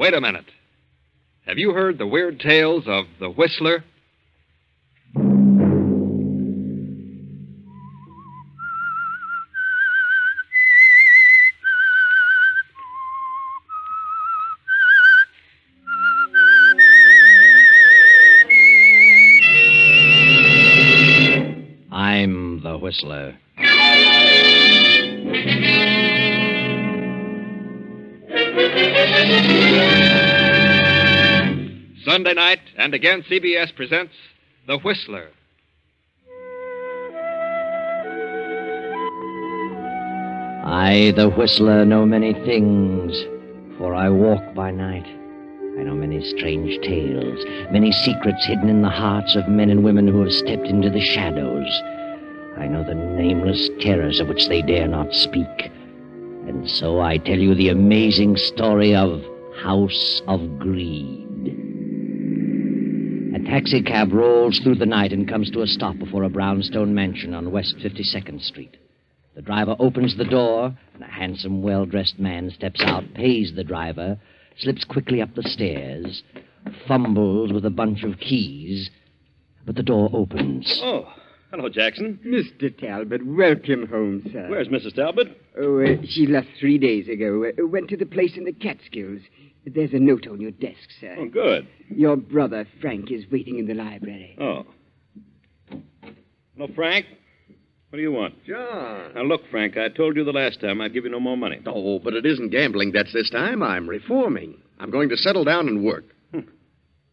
Wait a minute. Have you heard the weird tales of the Whistler? I'm the Whistler. Sunday night, and again CBS presents The Whistler. I, the Whistler, know many things, for I walk by night. I know many strange tales, many secrets hidden in the hearts of men and women who have stepped into the shadows. I know the nameless terrors of which they dare not speak. And so I tell you the amazing story of House of Greed. A taxicab rolls through the night and comes to a stop before a brownstone mansion on West 52nd Street. The driver opens the door, and a handsome, well-dressed man steps out, pays the driver, slips quickly up the stairs, fumbles with a bunch of keys, but the door opens. Oh, hello, Jackson. Mr. Talbot, welcome home, sir. Where's Mrs. Talbot? Oh, she left 3 days ago. Went to the place in the Catskills. There's a note on your desk, sir. Oh, good. Your brother, Frank, is waiting in the library. Oh. Hello, Frank. What do you want? John. Now, look, Frank, I told you the last time I'd give you no more money. Oh, but it isn't gambling debts this time. I'm reforming. I'm going to settle down and work.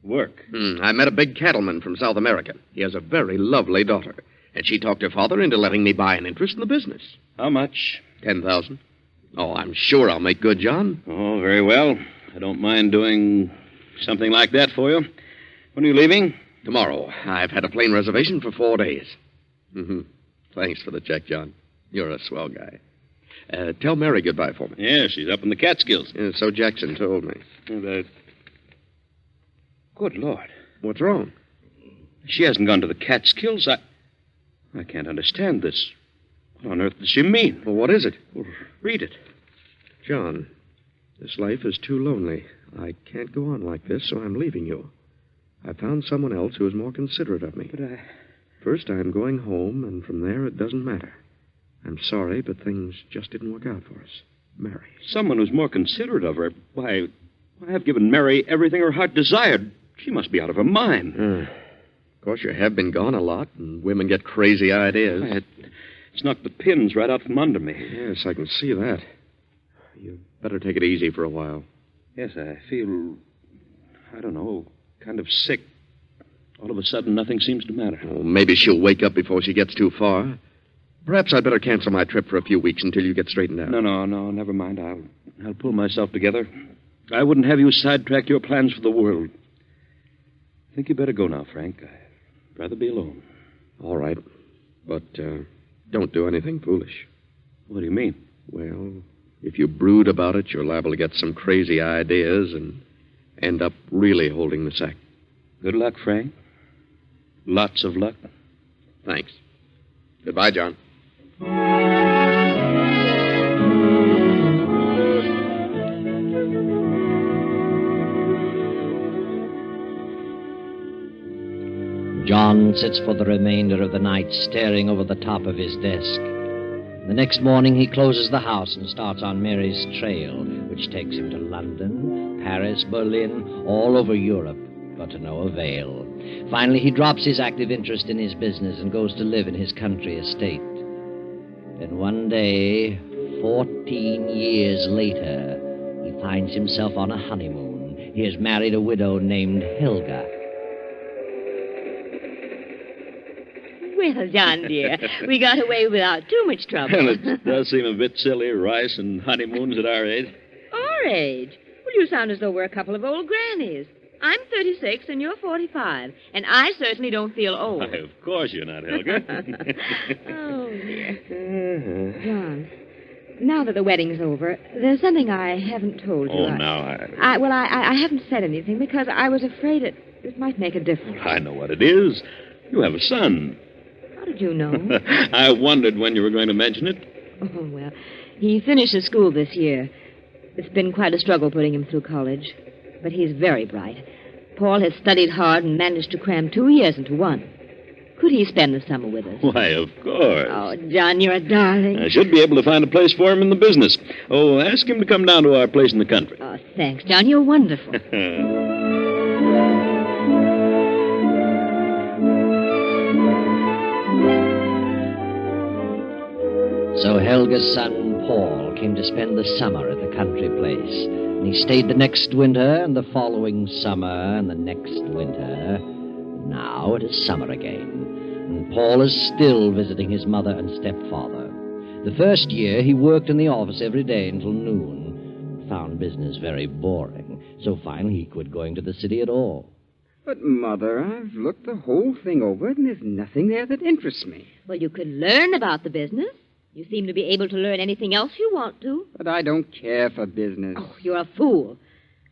Work? I met a big cattleman from South America. He has a very lovely daughter. And she talked her father into letting me buy an interest in the business. How much? 10,000. Oh, I'm sure I'll make good, John. Oh, very well. I don't mind doing something like that for you. When are you leaving? Tomorrow. I've had a plane reservation for 4 days. Mm-hmm. Thanks for the check, John. You're a swell guy. Tell Mary goodbye for me. Yeah, she's up in the Catskills. Yeah, so Jackson told me. Good Lord. What's wrong? She hasn't gone to the Catskills. I can't understand this. What on earth does she mean? Well, what is it? Well, read it. John, this life is too lonely. I can't go on like this, so I'm leaving you. I found someone else who is more considerate of me. But First, I'm going home, and from there, it doesn't matter. I'm sorry, but things just didn't work out for us. Mary. Someone who's more considerate of her. Why, I've given Mary everything her heart desired. She must be out of her mind. Of course, you have been gone a lot, and women get crazy ideas. It's knocked the pins right out from under me. Yes, I can see that. You'd better take it easy for a while. Yes, I feel, I don't know, kind of sick. All of a sudden, nothing seems to matter. Well, maybe she'll wake up before she gets too far. Perhaps I'd better cancel my trip for a few weeks until you get straightened out. No, never mind. I'll pull myself together. I wouldn't have you sidetrack your plans for the world. I think you better go now, Frank. I'd rather be alone. All right. But don't do anything foolish. What do you mean? Well, if you brood about it, you're liable to get some crazy ideas and end up really holding the sack. Good luck, Frank. Lots of luck. Thanks. Goodbye, John. John sits for the remainder of the night staring over the top of his desk. The next morning, he closes the house and starts on Mary's trail, which takes him to London, Paris, Berlin, all over Europe, but to no avail. Finally, he drops his active interest in his business and goes to live in his country estate. Then one day, 14 years later, he finds himself on a honeymoon. He has married a widow named Helga. Well, John, dear, we got away without too much trouble. Well, it does seem a bit silly, rice and honeymoons at our age. Our age? Well, you sound as though we're a couple of old grannies. I'm 36 and you're 45, and I certainly don't feel old. Why, of course you're not, Helga. Oh, dear. John, now that the wedding's over, there's something I haven't told you. Oh, now I haven't said anything because I was afraid it might make a difference. I know what it is. You have a son. How did you know? I wondered when you were going to mention it. Oh, well, he finishes school this year. It's been quite a struggle putting him through college. but he's very bright. Paul has studied hard and managed to cram 2 years into one. Could he spend the summer with us? Why, of course. Oh, John, you're a darling. I should be able to find a place for him in the business. Oh, ask him to come down to our place in the country. Oh, thanks, John. You're wonderful. So Helga's son, Paul, came to spend the summer at the country place. And he stayed the next winter, and the following summer, and the next winter. Now it is summer again, and Paul is still visiting his mother and stepfather. The first year, he worked in the office every day until noon, and found business very boring. So finally, he quit going to the city at all. But, Mother, I've looked the whole thing over, and there's nothing there that interests me. Well, you could learn about the business. You seem to be able to learn anything else you want to. But I don't care for business. Oh, you're a fool.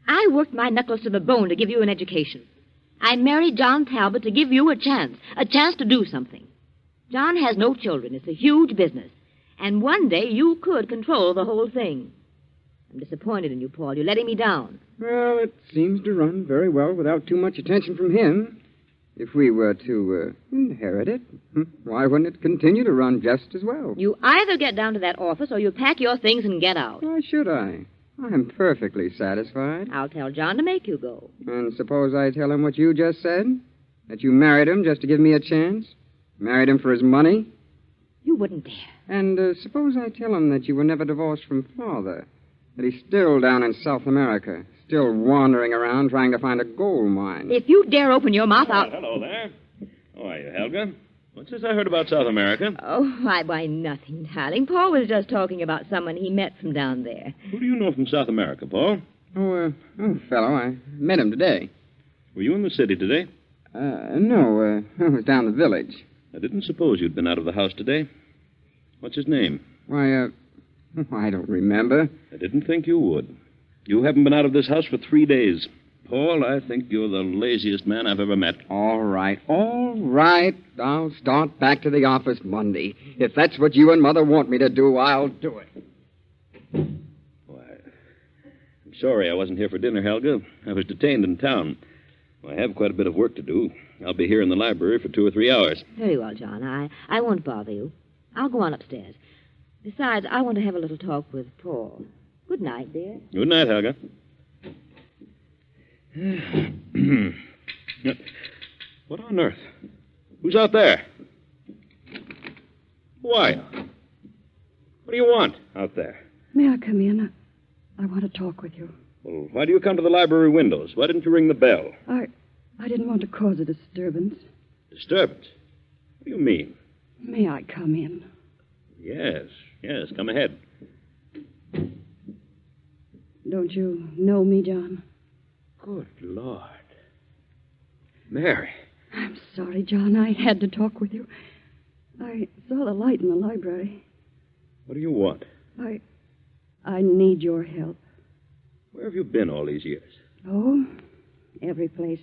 I worked my knuckles to the bone to give you an education. I married John Talbot to give you a chance to do something. John has no children. It's a huge business. And one day you could control the whole thing. I'm disappointed in you, Paul. You're letting me down. Well, it seems to run very well without too much attention from him. If we were to inherit it, why wouldn't it continue to run just as well? You either get down to that office or you pack your things and get out. Why should I? I'm perfectly satisfied. I'll tell John to make you go. And suppose I tell him what you just said? That you married him just to give me a chance? Married him for his money? You wouldn't dare. And suppose I tell him that you were never divorced from Father? That he's still down in South America, still wandering around trying to find a gold mine? If you dare open your mouth, I'll... Hello there. How are you, Helga? What's this I heard about South America? Oh, why, nothing, darling. Paul was just talking about someone he met from down there. Who do you know from South America, Paul? Fellow, I met him today. Were you in the city today? No, I was down the village. I didn't suppose you'd been out of the house today. What's his name? Why, I don't remember. I didn't think you would. You haven't been out of this house for 3 days. Paul, I think you're the laziest man I've ever met. All right. I'll start back to the office Monday. If that's what you and Mother want me to do, I'll do it. Why, I'm sorry I wasn't here for dinner, Helga. I was detained in town. I have quite a bit of work to do. I'll be here in the library for 2 or 3 hours. Very well, John. I won't bother you. I'll go on upstairs. Besides, I want to have a little talk with Paul. Good night, dear. Good night, Helga. What on earth? Who's out there? Why? What do you want out there? May I come in? I want to talk with you. Well, why do you come to the library windows? Why didn't you ring the bell? I didn't want to cause a disturbance. Disturbance? What do you mean? May I come in? Yes, come ahead. Don't you know me, John? Good Lord. Mary. I'm sorry, John. I had to talk with you. I saw the light in the library. What do you want? I need your help. Where have you been all these years? Oh, every place.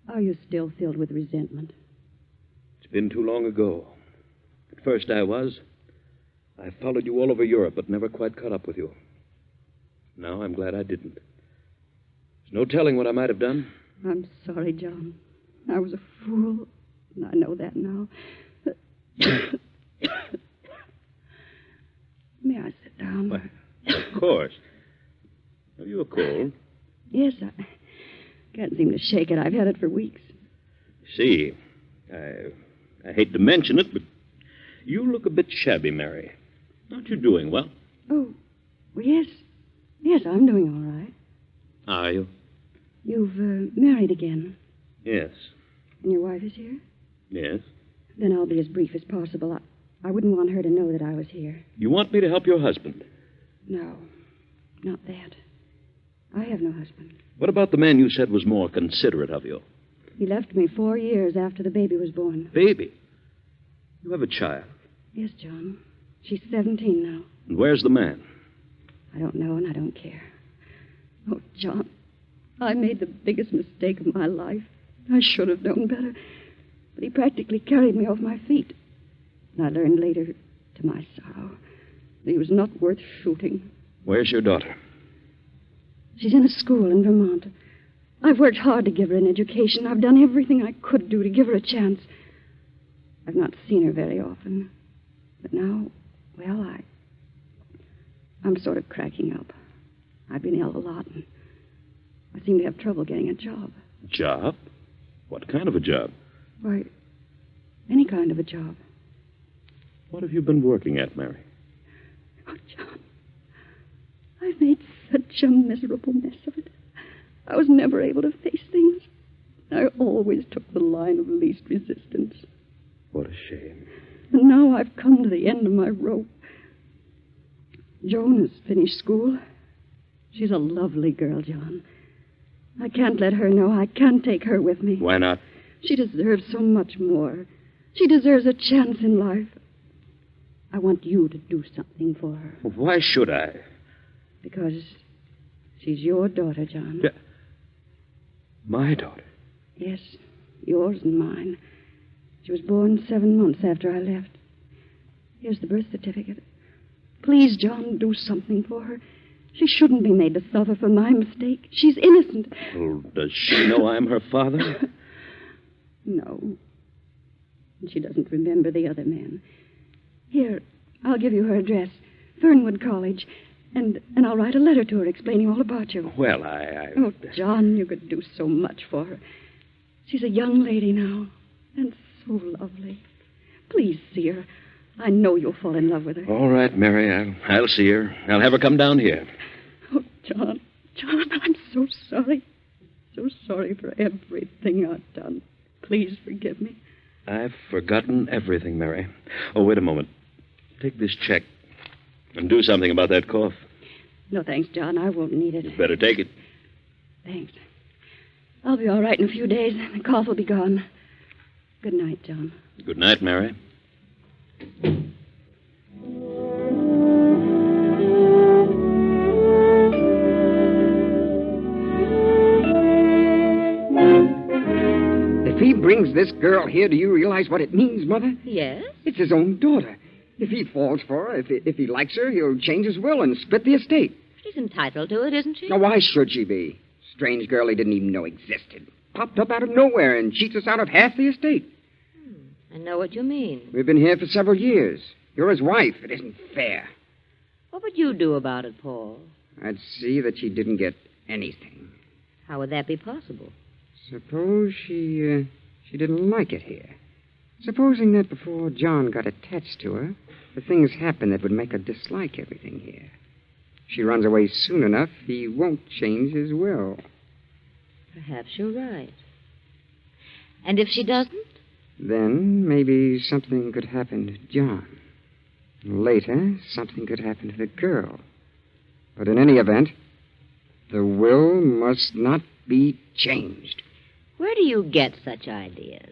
Are you still filled with resentment? It's been too long ago. At first I was. I followed you all over Europe, but never quite caught up with you. Now I'm glad I didn't. There's no telling what I might have done. I'm sorry, John. I was a fool, and I know that now. May I sit down? Why, of course. Have you a cold? Yes, I can't seem to shake it. I've had it for weeks. See, I hate to mention it, but you look a bit shabby, Mary. Aren't you doing well? Oh, well, yes. Yes, I'm doing all right. Are you? You've married again. Yes. And your wife is here? Yes. Then I'll be as brief as possible. I wouldn't want her to know that I was here. You want me to help your husband? No, not that. I have no husband. What about the man you said was more considerate of you? He left me 4 years after the baby was born. Baby? You have a child? Yes, John. She's 17 now. And where's the man? I don't know, and I don't care. Oh, John, I made the biggest mistake of my life. I should have known better. But he practically carried me off my feet. And I learned later, to my sorrow, that he was not worth shooting. Where's your daughter? She's in a school in Vermont. I've worked hard to give her an education. I've done everything I could do to give her a chance. I've not seen her very often. But now, well, I'm sort of cracking up. I've been ill a lot, and I seem to have trouble getting a job. Job? What kind of a job? Why, any kind of a job. What have you been working at, Mary? Oh, John, I've made such a miserable mess of it. I was never able to face things. I always took the line of least resistance. What a shame. And now I've come to the end of my rope. Joan has finished school. She's a lovely girl, John. I can't let her know. I can't take her with me. Why not? She deserves so much more. She deserves a chance in life. I want you to do something for her. Why should I? Because she's your daughter, John. Yeah. My daughter? Yes, yours and mine. She was born 7 months after I left. Here's the birth certificate. Please, John, do something for her. She shouldn't be made to suffer for my mistake. She's innocent. Well, does she know I'm her father? No. And she doesn't remember the other men. Here, I'll give you her address. Fernwood College. And I'll write a letter to her explaining all about you. Well, Oh, John, you could do so much for her. She's a young lady now. And so lovely. Please see her. I know you'll fall in love with her. All right, Mary. I'll see her. I'll have her come down here. Oh, John, I'm so sorry. So sorry for everything I've done. Please forgive me. I've forgotten everything, Mary. Oh, wait a moment. Take this check and do something about that cough. No, thanks, John. I won't need it. You'd better take it. Thanks. I'll be all right in a few days. The cough will be gone. Good night, John. Good night, Mary. If he brings this girl here, do you realize what it means, Mother? Yes? It's his own daughter. If he falls for her, if he likes her, he'll change his will and split the estate. She's entitled to it, isn't she? Now, why should she be? Strange girl he didn't even know existed. Popped up out of nowhere and cheats us out of half the estate. I know what you mean. We've been here for several years. You're his wife. It isn't fair. What would you do about it, Paul? I'd see that she didn't get anything. How would that be possible? Suppose she didn't like it here. Supposing that before John got attached to her, the things happened that would make her dislike everything here. If she runs away soon enough, he won't change his will. Perhaps you're right. And if she doesn't? Then maybe something could happen to John. Later, something could happen to the girl. But in any event, the will must not be changed. Where do you get such ideas?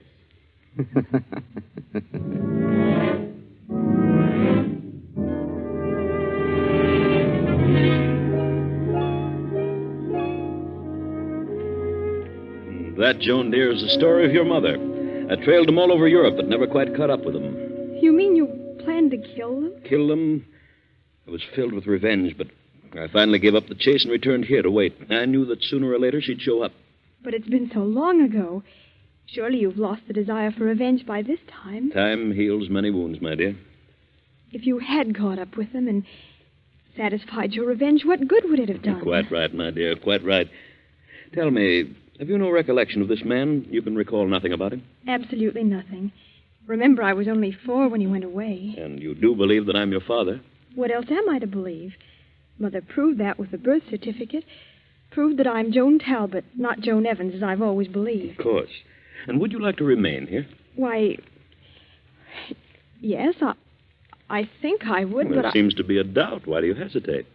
That, Joan dear, is the story of your mother. I trailed them all over Europe, but never quite caught up with them. You mean you planned to kill them? Kill them? I was filled with revenge, but I finally gave up the chase and returned here to wait. I knew that sooner or later she'd show up. But it's been so long ago. Surely you've lost the desire for revenge by this time. Time heals many wounds, my dear. If you had caught up with them and satisfied your revenge, what good would it have done? Quite right, my dear, quite right. Tell me, have you no recollection of this man? You can recall nothing about him? Absolutely nothing. Remember, I was only 4 when he went away. And you do believe that I'm your father? What else am I to believe? Mother proved that with the birth certificate. Proved that I'm Joan Talbot, not Joan Evans, as I've always believed. Of course. And would you like to remain here? Why, yes, I think I would, Well, but there seems to be a doubt. Why do you hesitate?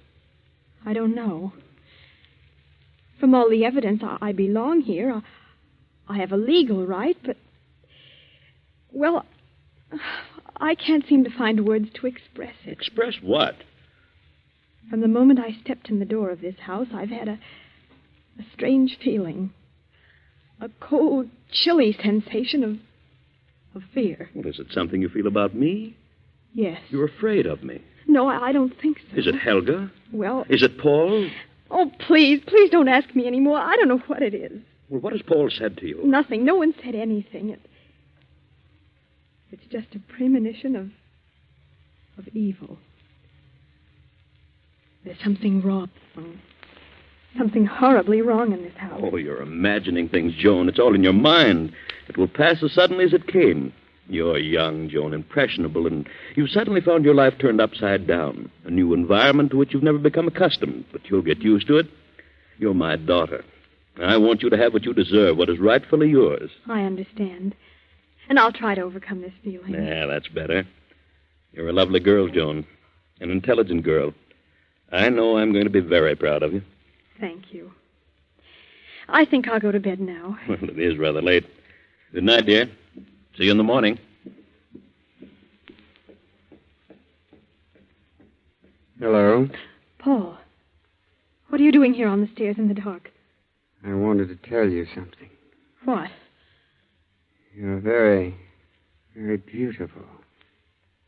I don't know. From all the evidence, I belong here. I have a legal right, but... Well, I can't seem to find words to express it. Express what? From the moment I stepped in the door of this house, I've had a strange feeling. A cold, chilly sensation of fear. Well, is it something you feel about me? Yes. You're afraid of me. No, I don't think so. Is it Helga? Well... Is it Paul? Oh, please, please don't ask me anymore. I don't know what it is. Well, what has Paul said to you? Nothing. No one said anything. It's just a premonition of evil. There's something wrong. Something horribly wrong in this house. Oh, you're imagining things, Joan. It's all in your mind. It will pass as suddenly as it came. You're young, Joan, impressionable, and you've suddenly found your life turned upside down. A new environment to which you've never become accustomed, but you'll get used to it. You're my daughter. I want you to have what you deserve, what is rightfully yours. I understand. And I'll try to overcome this feeling. Yeah, that's better. You're a lovely girl, Joan. An intelligent girl. I know I'm going to be very proud of you. Thank you. I think I'll go to bed now. Well, it is rather late. Good night, dear. See you in the morning. Hello. Paul, what are you doing here on the stairs in the dark? I wanted to tell you something. What? You're very, very beautiful.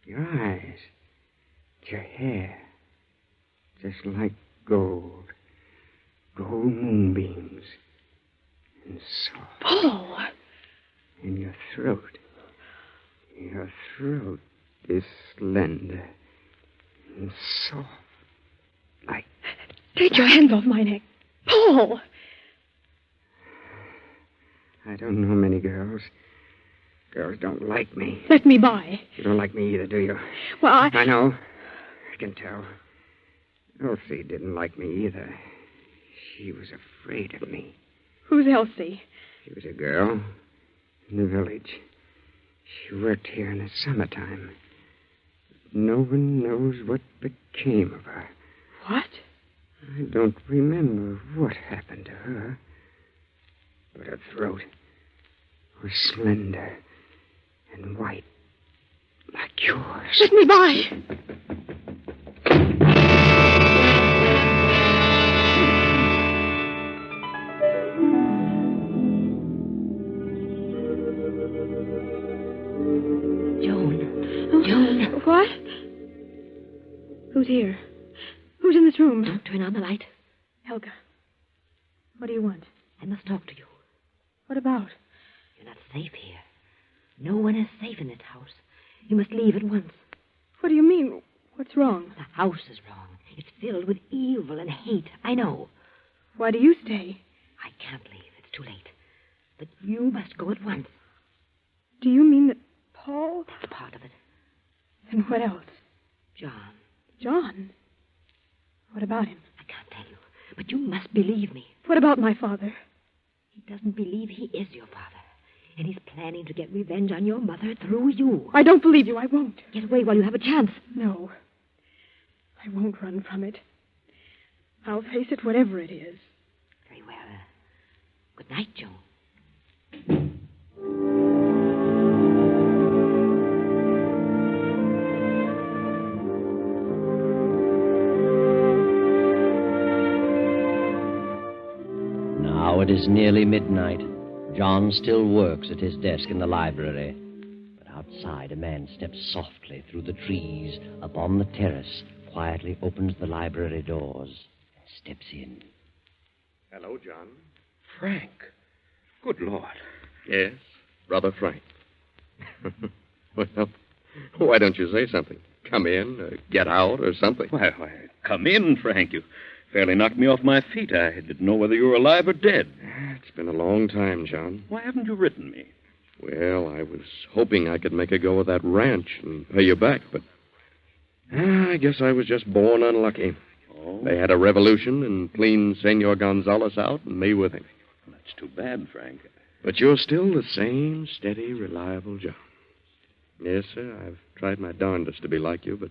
Your eyes, your hair, just like gold. Gold moonbeams. And soft. Paul! And your throat. Your throat is slender and soft. Like... Take your hands off my neck. Paul! I don't know many girls. Girls don't like me. Let me by. You don't like me either, do you? Well, I know. I can tell. Elsie didn't like me either. She was afraid of me. Who's Elsie? She was a girl in the village. She worked here in the summertime. No one knows what became of her. What? I don't remember what happened to her. But her throat was slender and white, like yours. Let me by! Joan. What? Who's here? Who's in this room? Don't turn on the light. Helga. What do you want? I must talk to you. What about? You're not safe here. No one is safe in this house. You must leave at once. What do you mean? What's wrong? The house is wrong. It's filled with evil and hate. I know. Why do you stay? I can't leave. It's too late. But you must go at once. Do you mean that Paul? That's part of it. And what else? John. John? What about him? I can't tell you. But you must believe me. What about my father? He doesn't believe he is your father. And he's planning to get revenge on your mother through you. I don't believe you. I won't. Get away while you have a chance. No. I won't run from it. I'll face it, whatever it is. Very well. Good night, Joan. Now it is nearly midnight. John still works at his desk in the library. But outside, a man steps softly through the trees upon the terrace, quietly opens the library doors, and steps in. Hello, John. Frank. Good Lord. Yes, Brother Frank. Well, why don't you say something? Come in, get out, or something. Why, come in, Frank. You fairly knocked me off my feet. I didn't know whether you were alive or dead. It's been a long time, John. Why haven't you written me? Well, I was hoping I could make a go of that ranch and pay you back, but I guess I was just born unlucky. Oh? They had a revolution and cleaned Senor Gonzalez out and me with him. That's too bad, Frank. But you're still the same steady, reliable John. Yes, sir, I've tried my darndest to be like you, but,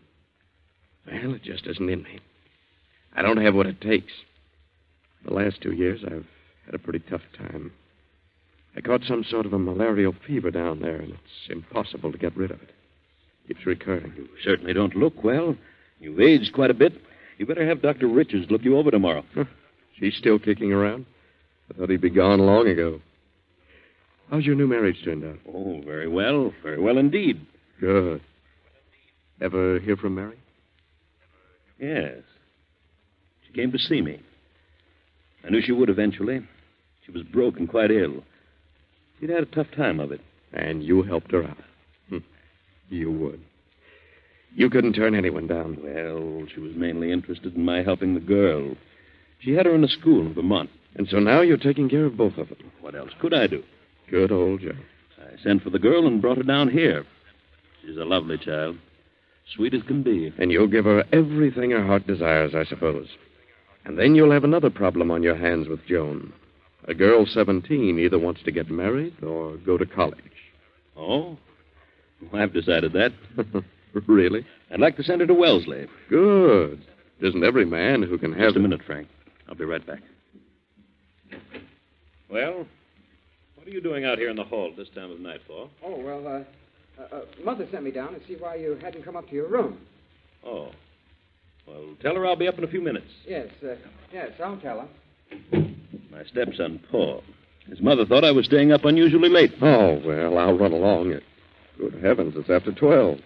well, it just isn't in me. I don't have what it takes. The last 2 years, I've had a pretty tough time. I caught some sort of a malarial fever down there, and it's impossible to get rid of it. Keeps recurring. You certainly don't look well. You've aged quite a bit. You better have Dr. Richards look you over tomorrow. Huh. She's still kicking around? I thought he'd be gone long ago. How's your new marriage turned out? Oh, very well. Very well indeed. Good. Ever hear from Mary? Yes. She came to see me. I knew she would eventually. She was broke and quite ill. She'd had a tough time of it. And you helped her out. You would. You couldn't turn anyone down. Well, she was mainly interested in my helping the girl. She had her in a school in Vermont. And so now you're taking care of both of them. What else could I do? Good old Joe. I sent for the girl and brought her down here. She's a lovely child. Sweet as can be. And you'll give her everything her heart desires, I suppose. And then you'll have another problem on your hands with Joan. A girl 17 either wants to get married or go to college. Oh? Well, I've decided that. Really? I'd like to send her to Wellesley. Good. Isn't every man who can have... Just a minute, Frank. I'll be right back. Well, what are you doing out here in the hall this time of night for? Oh, well, Mother sent me down to see why you hadn't come up to your room. Oh. Well, tell her I'll be up in a few minutes. Yes, I'll tell her. My stepson, Paul. His mother thought I was staying up unusually late. Oh, well, I'll run along. Good heavens, it's after 12.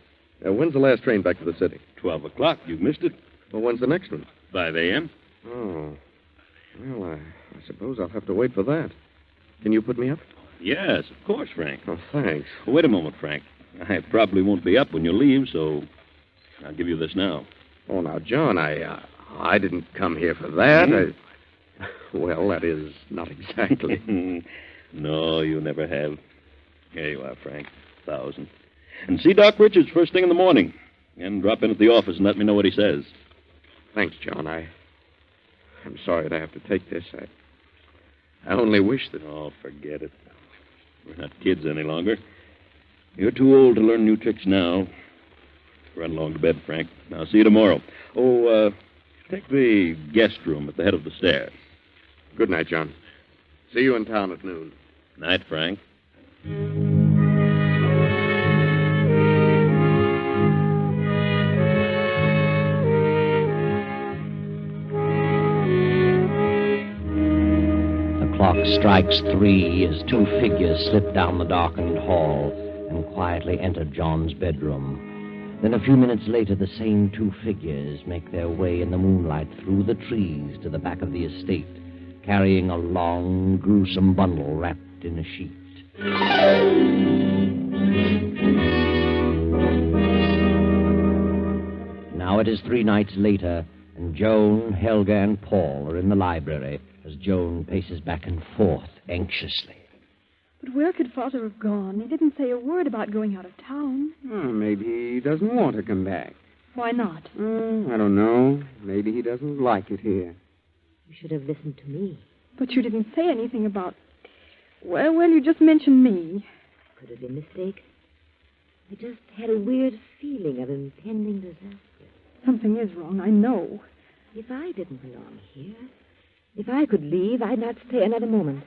When's the last train back to the city? 12 o'clock. You've missed it. Well, when's the next one? 5 a.m. Oh. Well, I suppose I'll have to wait for that. Can you put me up? Yes, of course, Frank. Oh, thanks. Well, wait a moment, Frank. I probably won't be up when you leave, so I'll give you this now. Oh, now, John, I didn't come here for that. Well, that is, not exactly. No, you never have. Here you are, Frank. 1,000. And see Doc Richards first thing in the morning. And drop in at the office and let me know what he says. Thanks, John. I'm sorry to have to take this. I only wish that... Oh, forget it. We're not kids any longer. You're too old to learn new tricks now. Run along to bed, Frank. I'll see you tomorrow. Oh, take the guest room at the head of the stairs. Good night, John. See you in town at noon. Night, Frank. The clock strikes 3 as 2 figures slip down the darkened hall and quietly enter John's bedroom. Then a few minutes later, the same 2 figures make their way in the moonlight through the trees to the back of the estate, carrying a long, gruesome bundle wrapped in a sheet. Now it is 3 nights later, and Joan, Helga, and Paul are in the library as Joan paces back and forth anxiously. But where could Father have gone? He didn't say a word about going out of town. Oh, maybe he doesn't want to come back. Why not? I don't know. Maybe he doesn't like it here. You should have listened to me. But you didn't say anything about... Well, you just mentioned me. Could have been a mistake. I just had a weird feeling of impending disaster. Something is wrong, I know. If I didn't belong here, if I could leave, I'd not stay another moment.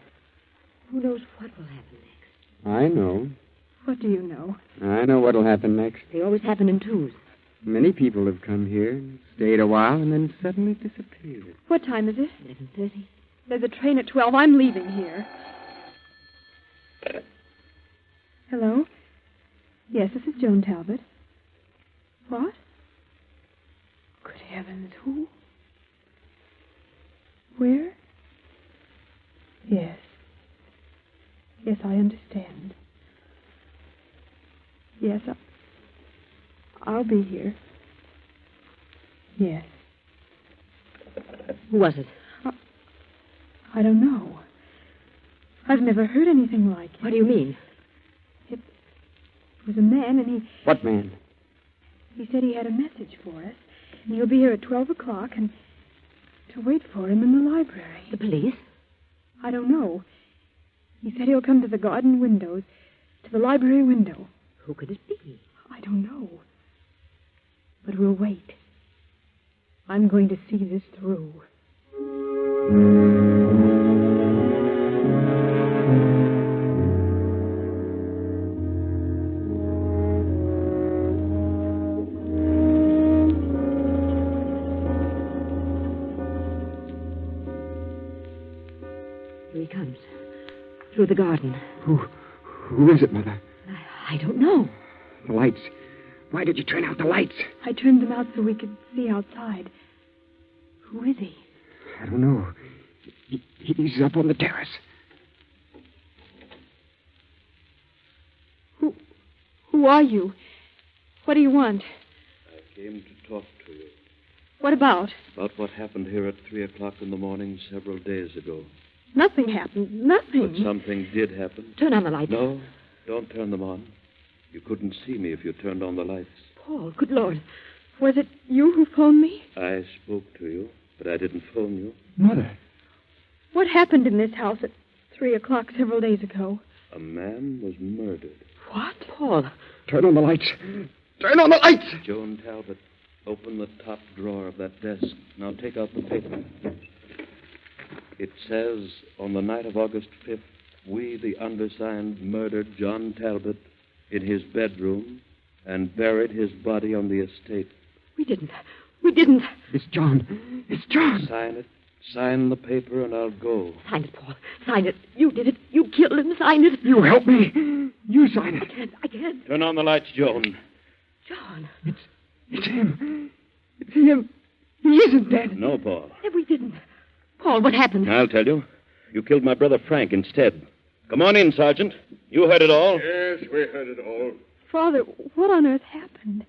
Who knows what will happen next? I know. What do you know? I know what'll happen next. They always happen in twos. Many people have come here and stayed a while and then suddenly disappeared. What time is it? 11:30. There's a train at 12. I'm leaving here. Hello? Yes, this is Joan Talbot. What? Good heavens, who? Where? Yes. Yes, I understand. Yes, I'll be here. Yes. Who was it? I don't know. I've never heard anything like it. What do you mean? It was a man, and he... What man? He said he had a message for us, and he'll be here at 12 o'clock, and to wait for him in the library. The police? I don't know. He said he'll come to the garden windows, to the library window. Who could it be? I don't know. But we'll wait. I'm going to see this through. Here he comes. Through the garden. Who is it, Mother? I don't know. The lights. Why did you turn out the lights? I turned them out so we could see outside. Who is he? I don't know. He's up on the terrace. Who are you? What do you want? I came to talk to you. What about? About what happened here at 3 o'clock in the morning several days ago. Nothing happened. Nothing. But something did happen. Turn on the lights. No, don't turn them on. You couldn't see me if you turned on the lights. Paul, good Lord. Was it you who phoned me? I spoke to you, but I didn't phone you. Mother. What happened in this house at 3 o'clock several days ago? A man was murdered. What? Paul. Turn on the lights. Turn on the lights! Joan Talbot, open the top drawer of that desk. Now take out the paper. It says, on the night of August 5th, we, the undersigned, murdered John Talbot in his bedroom and buried his body on the estate. We didn't. We didn't. It's John. It's John. Sign it. Sign the paper and I'll go. Sign it, Paul. Sign it. You did it. You killed him. Sign it. You help me. You sign it. I can't. Turn on the lights, Joan. John. It's him. It's him. He isn't dead. No, Paul. We didn't. Paul, what happened? I'll tell you. You killed my brother Frank instead. Come on in, Sergeant. You heard it all. Yes, we heard it all. Father, what on earth happened?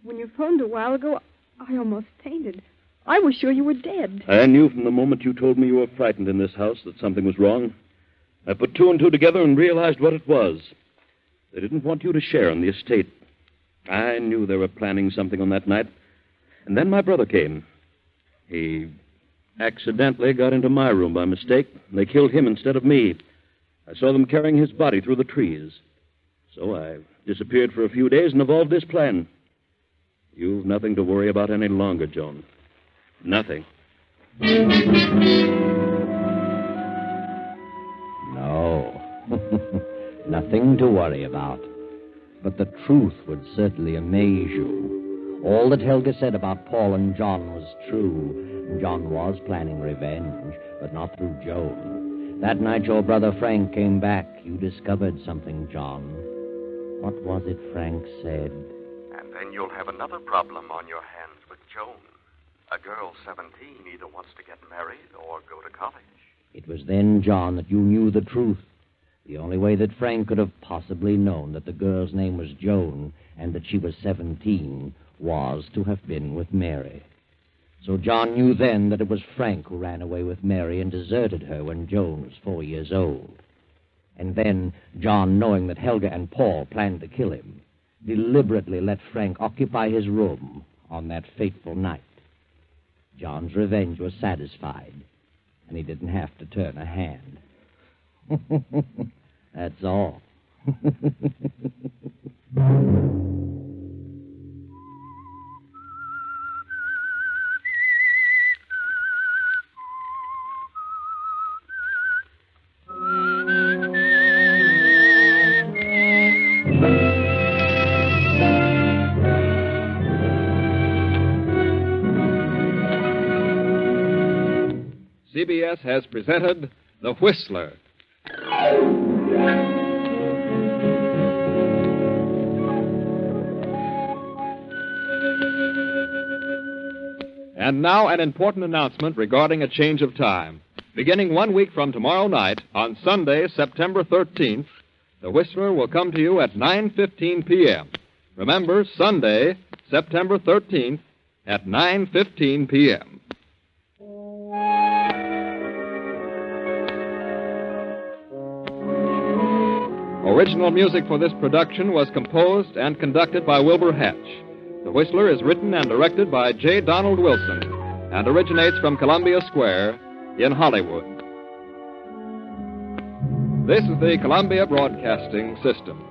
When you phoned a while ago, I almost fainted. I was sure you were dead. I knew from the moment you told me you were frightened in this house that something was wrong. I put two and two together and realized what it was. They didn't want you to share in the estate. I knew they were planning something on that night. And then my brother came. He accidentally got into my room by mistake, and they killed him instead of me. I saw them carrying his body through the trees. So I disappeared for a few days and evolved this plan. You've nothing to worry about any longer, Joan. Nothing. No. Nothing to worry about. But the truth would certainly amaze you. All that Helga said about Paul and John was true. John was planning revenge, but not through Joan. That night your brother Frank came back. You discovered something, John. What was it Frank said? And then you'll have another problem on your hands with Joan. A girl 17 either wants to get married or go to college. It was then, John, that you knew the truth. The only way that Frank could have possibly known that the girl's name was Joan and that she was 17 was to have been with Mary. So John knew then that it was Frank who ran away with Mary and deserted her when Joan was 4 years old. And then John, knowing that Helga and Paul planned to kill him, deliberately let Frank occupy his room on that fateful night. John's revenge was satisfied, and he didn't have to turn a hand. That's all. CBS has presented The Whistler. And now an important announcement regarding a change of time. Beginning 1 week from tomorrow night, on Sunday, September 13th, The Whistler will come to you at 9:15 p.m. Remember, Sunday, September 13th, at 9:15 p.m. Original music for this production was composed and conducted by Wilbur Hatch. The Whistler is written and directed by J. Donald Wilson and originates from Columbia Square in Hollywood. This is the Columbia Broadcasting System.